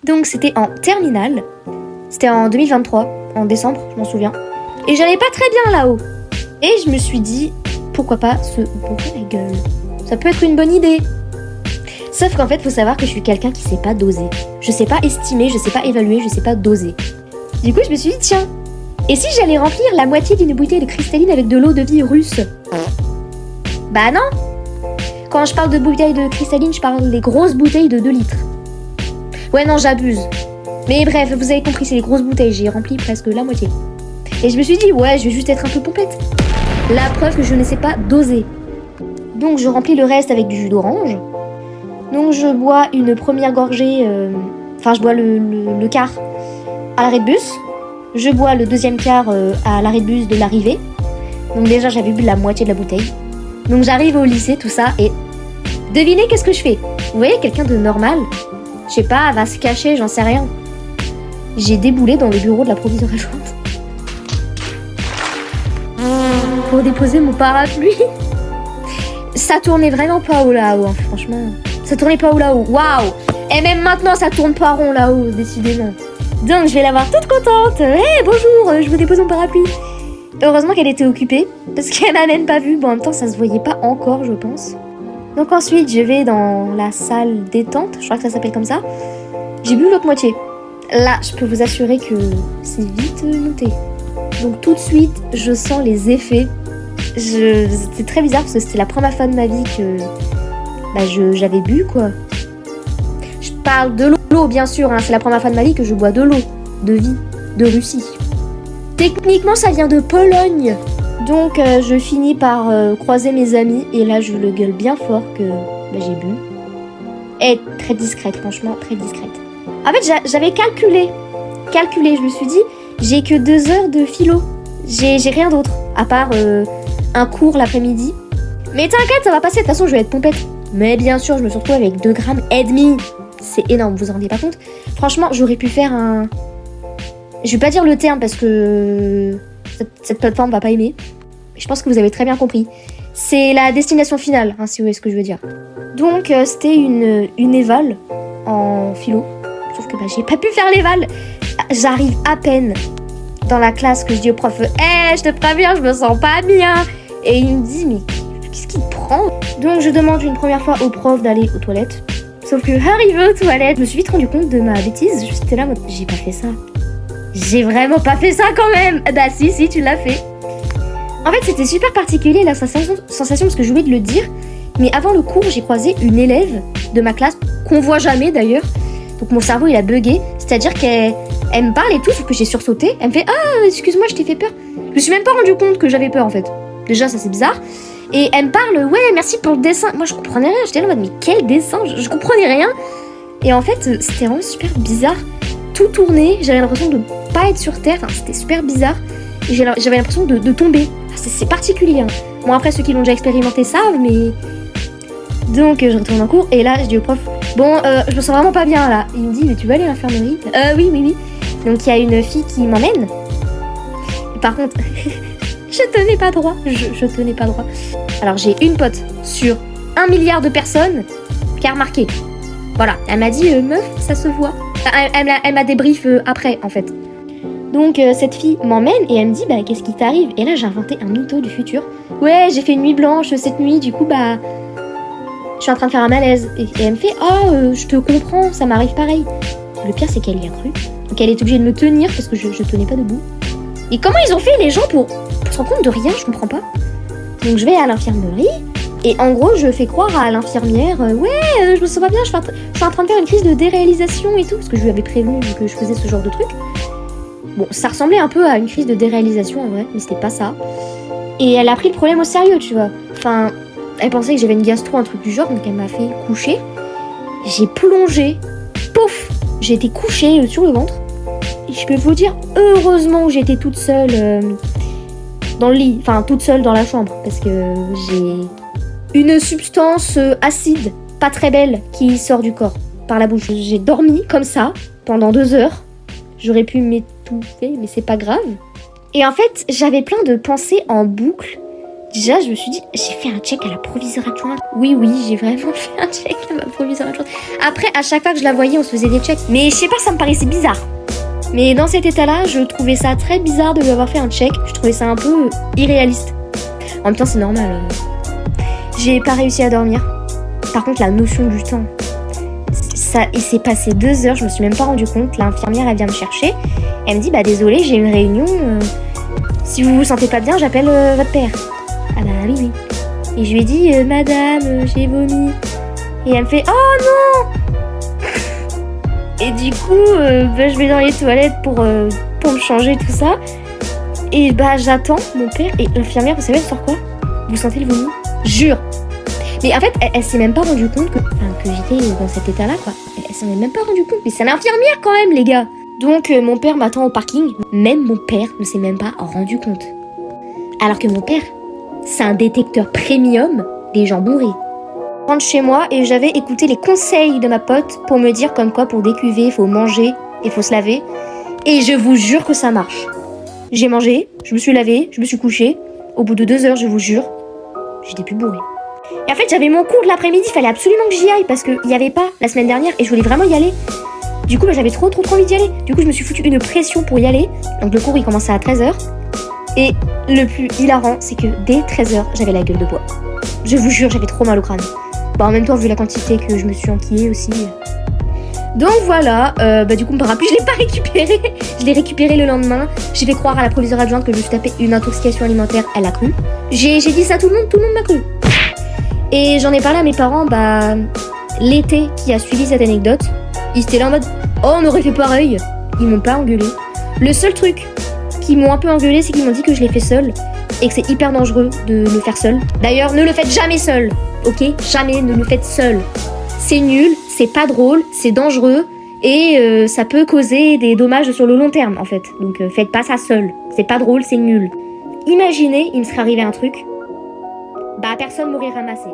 Donc c'était en terminale, c'était en 2023, en décembre, je m'en souviens. Et j'allais pas très bien là-haut. Et je me suis dit, pourquoi pas se bourrer la gueule. Ça peut être une bonne idée. Sauf qu'en fait, faut savoir que je suis quelqu'un qui sait pas doser. Je sais pas estimer, je sais pas évaluer, je sais pas doser. Du coup, je me suis dit, tiens, et si j'allais remplir la moitié d'une bouteille de cristalline avec de l'eau de vie russe? Bah non. Quand je parle de bouteilles de cristalline, je parle des grosses bouteilles de 2 litres. Ouais, non, j'abuse. Mais bref, vous avez compris, c'est les grosses bouteilles, j'ai rempli presque la moitié. Et je me suis dit, ouais, je vais juste être un peu pompette. La preuve que je ne sais pas doser. Donc je remplis le reste avec du jus d'orange. Donc je bois une première gorgée, je bois le quart à l'arrêt de bus. Je bois le deuxième quart à l'arrêt de bus de l'arrivée. Donc déjà j'avais bu la moitié de la bouteille. Donc j'arrive au lycée, tout ça, et devinez qu'est-ce que je fais? Vous voyez, quelqu'un de normal, je sais pas, va se cacher, j'en sais rien. J'ai déboulé dans le bureau de la proviseure adjointe pour déposer mon parapluie. Ça tournait vraiment pas haut là-haut, hein, franchement. Ça tournait pas haut là-haut, waouh. Et même maintenant, ça tourne pas rond là-haut, décidément. Donc, je vais la voir toute contente. Hey, bonjour, je vous dépose mon parapluie. Heureusement qu'elle était occupée, parce qu'elle m'a même pas vue. Bon, en même temps, ça se voyait pas encore, je pense. Donc ensuite, je vais dans la salle détente, je crois que ça s'appelle comme ça. J'ai bu l'autre moitié. Là, je peux vous assurer que c'est vite monté. Donc tout de suite, je sens les effets. C'était très bizarre parce que c'était la première fois de ma vie que j'avais bu, quoi. Je parle de l'eau, bien sûr, hein. C'est la première fois de ma vie que je bois de l'eau, de vie, de Russie. Techniquement, ça vient de Pologne. Donc je finis par croiser mes amis et là je le gueule bien fort que j'ai bu. Et très discrète, franchement, très discrète. En fait, j'avais calculé, je me suis dit, j'ai que 2 heures de philo. J'ai rien d'autre, à part un cours l'après-midi. Mais t'inquiète, ça va passer, de toute façon je vais être pompette. Mais bien sûr, je me suis retrouvée avec 2,5 grammes. C'est énorme, vous vous en rendez pas compte? Franchement, j'aurais pu faire un... Je vais pas dire le terme parce que cette plateforme va pas aimer. Je pense que vous avez très bien compris. C'est la destination finale, hein, si vous voyez ce que je veux dire. Donc, c'était une éval en philo. Sauf que j'ai pas pu faire l'éval. J'arrive à peine dans la classe que je dis au prof, je te préviens, je me sens pas bien. Et il me dit, mais qu'est-ce qu'il te prend? Donc, je demande une première fois au prof d'aller aux toilettes. Sauf que, arrivé aux toilettes, je me suis vite rendu compte de ma bêtise. J'étais là, j'ai pas fait ça. J'ai vraiment pas fait ça quand même. Bah si, tu l'as fait. En fait, c'était super particulier la sensation parce que j'ai oublié de le dire. Mais avant le cours, j'ai croisé une élève de ma classe, qu'on voit jamais d'ailleurs. Donc mon cerveau, il a bugué. C'est-à-dire qu'elle me parle et tout, sauf que j'ai sursauté. Elle me fait « Ah, excuse-moi, je t'ai fait peur. » Je me suis même pas rendu compte que j'avais peur en fait. Déjà, ça c'est bizarre. Et elle me parle « Ouais, merci pour le dessin. » Moi, je comprenais rien. J'étais là en mode « Mais quel dessin ?» Je comprenais rien. Et en fait, c'était vraiment super bizarre. Tout tournait. J'avais l'impression de pas être sur Terre. Enfin, c'était super bizarre. Et j'avais l'impression de tomber. C'est particulier. Hein. Bon, après, ceux qui l'ont déjà expérimenté savent, mais... Donc, je retourne en cours, et là, je dis au prof, bon, je me sens vraiment pas bien, là. Il me dit, mais tu vas aller à l'infirmerie? Oui. Donc, il y a une fille qui m'emmène. Et par contre, je tenais pas droit. Je tenais pas droit. Alors, j'ai une pote sur 1 milliard de personnes qui a remarqué. Voilà, elle m'a dit, meuf, ça se voit. Elle m'a débrief après, en fait. Donc cette fille m'emmène et elle me dit qu'est-ce qui t'arrive? Et là j'ai inventé un mytho du futur. Ouais, j'ai fait une nuit blanche cette nuit, du coup je suis en train de faire un malaise. Et elle me fait je te comprends, ça m'arrive pareil. Le pire c'est qu'elle y a cru. Donc elle est obligée de me tenir parce que je tenais pas debout. Et comment ils ont fait les gens pour se rendre compte de rien? Je comprends pas. Donc je vais à l'infirmerie et en gros je fais croire à l'infirmière je me sens pas bien, je suis en train de faire une crise de déréalisation et tout, parce que je lui avais prévenu que je faisais ce genre de truc. Bon, ça ressemblait un peu à une crise de déréalisation en vrai, mais c'était pas ça. Et elle a pris le problème au sérieux, tu vois. Enfin, elle pensait que j'avais une gastro, un truc du genre, donc elle m'a fait coucher. J'ai plongé, pouf, j'ai été couchée sur le ventre. Et je peux vous dire, heureusement que j'étais toute seule dans le lit, enfin toute seule dans la chambre, parce que j'ai une substance acide, pas très belle, qui sort du corps, par la bouche. J'ai dormi comme ça, pendant 2 heures. J'aurais pu m'étouffer, mais c'est pas grave. Et en fait, j'avais plein de pensées en boucle. Déjà, je me suis dit, j'ai fait un check à la proviseure adjointe. Oui, j'ai vraiment fait un check à ma proviseure adjointe. Après, à chaque fois que je la voyais, on se faisait des checks. Mais je sais pas, ça me paraissait bizarre. Mais dans cet état-là, je trouvais ça très bizarre de lui avoir fait un check. Je trouvais ça un peu irréaliste. En même temps, c'est normal. J'ai pas réussi à dormir. Par contre, la notion du temps. Il s'est passé 2 heures, je me suis même pas rendu compte. L'infirmière, elle vient me chercher. Elle me dit, désolée, j'ai une réunion. Si vous vous sentez pas bien, j'appelle votre père. Ah oui. Et je lui ai dit, madame, j'ai vomi. Et elle me fait, oh non. Et du coup, je vais dans les toilettes pour me changer, tout ça. Et j'attends mon père. Et l'infirmière, vous savez, elle sort quoi? Vous sentez le vomi? Jure. Mais en fait, elle s'est même pas rendue compte que j'étais dans cet état-là, quoi. Elle s'en est même pas rendue compte. Mais c'est l'infirmière quand même, les gars. Donc, mon père m'attend au parking. Même mon père ne s'est même pas rendu compte. Alors que mon père, c'est un détecteur premium des gens bourrés. Je rentre chez moi et j'avais écouté les conseils de ma pote pour me dire comme quoi pour décuver, il faut manger et il faut se laver. Et je vous jure que ça marche. J'ai mangé, je me suis lavé, je me suis couchée. Au bout de 2 heures, je vous jure, j'étais plus bourrée. Et en fait, j'avais mon cours de l'après-midi, il fallait absolument que j'y aille parce qu'il n'y avait pas la semaine dernière et je voulais vraiment y aller. Du coup, j'avais trop envie d'y aller. Du coup, je me suis foutu une pression pour y aller. Donc le cours, il commençait à 13h. Et le plus hilarant, c'est que dès 13h, j'avais la gueule de bois. Je vous jure, j'avais trop mal au crâne. En même temps, vu la quantité que je me suis enquillée aussi. Donc voilà, du coup, mon parapluie, je l'ai pas récupéré. Je l'ai récupéré le lendemain. J'ai fait croire à la proviseure adjointe que je me suis tapé une intoxication alimentaire. Elle a cru. J'ai dit ça à tout le monde m'a cru. Et j'en ai parlé à mes parents, l'été qui a suivi cette anecdote. Ils étaient là en mode, oh, on aurait fait pareil. Ils m'ont pas engueulé. Le seul truc qui m'ont un peu engueulé, c'est qu'ils m'ont dit que je l'ai fait seule et que c'est hyper dangereux de le faire seul. D'ailleurs, ne le faites jamais seul, ok? Jamais ne le faites seul. C'est nul, c'est pas drôle, c'est dangereux et ça peut causer des dommages sur le long terme en fait. Donc faites pas ça seul. C'est pas drôle, c'est nul. Imaginez, il me serait arrivé un truc, personne m'aurait ramassé.